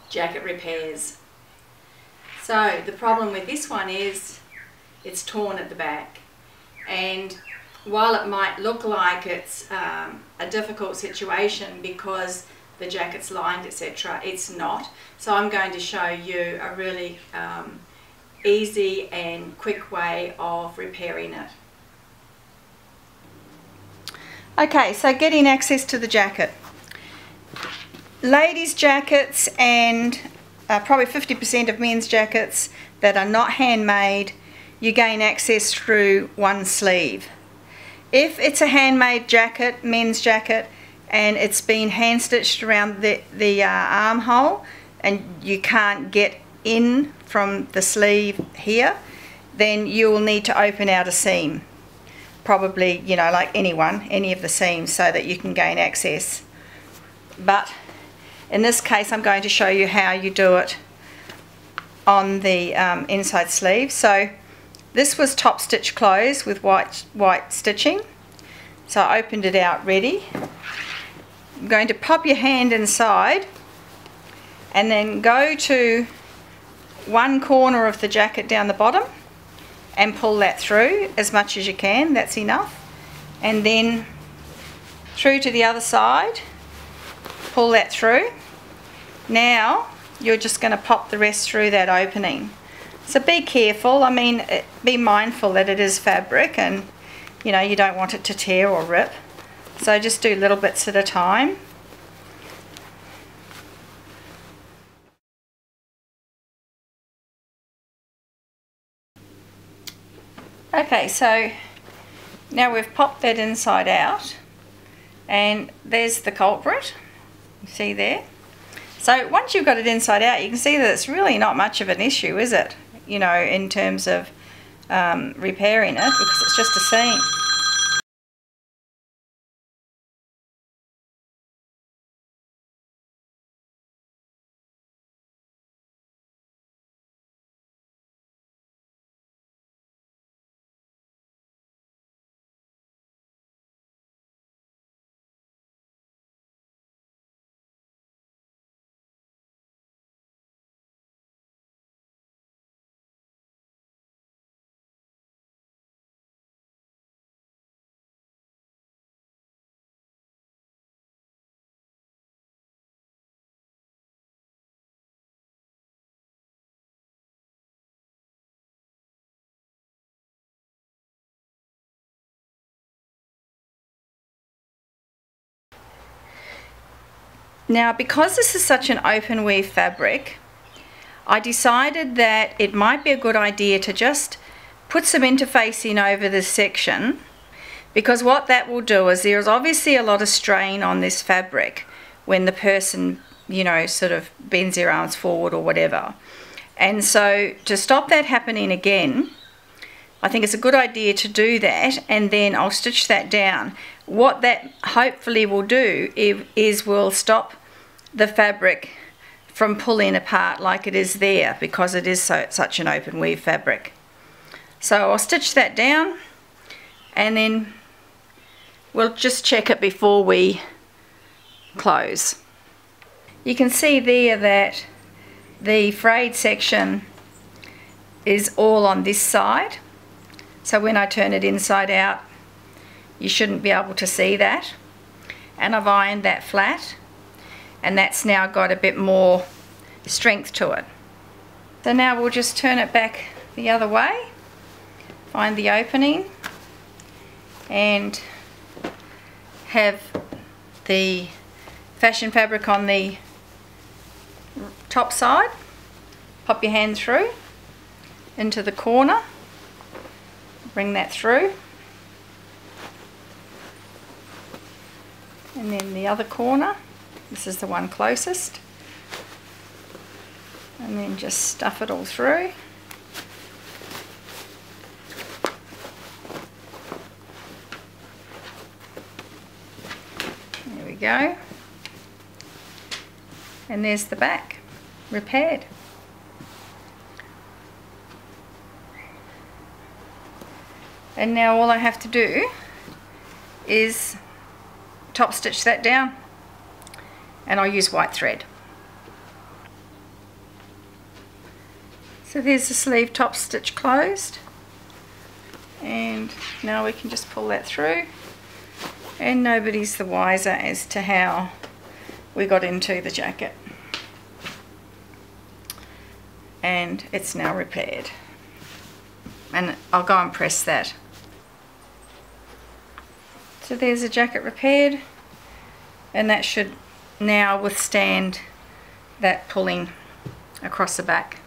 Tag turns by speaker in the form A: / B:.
A: jacket repairs. So the problem with this one is it's torn at the back, and while it might look like it's a difficult situation because the jacket's lined, etc., it's not. So I'm going to show you a really easy and quick way of repairing it. Okay, so getting access to the jacket. Ladies' jackets and probably 50% of men's jackets that are not handmade, you gain access through one sleeve. If it's a handmade jacket, men's jacket, and it's been hand stitched around the armhole and you can't get in from the sleeve here, then you will need to open out a seam. Probably, you know, like any of the seams, so that you can gain access. But in this case, I'm going to show you how you do it on the inside sleeve. So this was top stitch closed with white stitching. So I opened it out ready. I'm going to pop your hand inside and then go to one corner of the jacket down the bottom and pull that through as much as you can. That's enough. And then through to the other side, pull that through. Now you're just going to pop the rest through that opening. So be careful, I mean, be mindful that it is fabric and you know you don't want it to tear or rip. So just do little bits at a time. Okay, so now we've popped that inside out, and there's the culprit, you see there. So once you've got it inside out, you can see that it's really not much of an issue, is it? You know, in terms of repairing it, because it's just a seam. Now, because this is such an open weave fabric, I decided that it might be a good idea to just put some interfacing over this section, because what that will do is there's obviously a lot of strain on this fabric when the person, you know, sort of bends their arms forward or whatever. And so to stop that happening again, I think it's a good idea to do that, and then I'll stitch that down. What that hopefully will do is will stop the fabric from pulling apart like it is there, because it is such an open weave fabric. So I'll stitch that down, and then we'll just check it before we close. You can see there that the frayed section is all on this side. So when I turn it inside out, you shouldn't be able to see that. And I've ironed that flat, and that's now got a bit more strength to it. So now we'll just turn it back the other way, find the opening, and have the fashion fabric on the top side. Pop your hand through into the corner, bring that through, and then the other corner, this is the one closest, and then just stuff it all through. There we go, and there's the back repaired. And now all I have to do is top stitch that down, and I'll use white thread. So there's the sleeve top stitch closed, and now we can just pull that through, and nobody's the wiser as to how we got into the jacket. And it's now repaired, and I'll go and press that. So there's the jacket repaired, and that should now withstand that pulling across the back.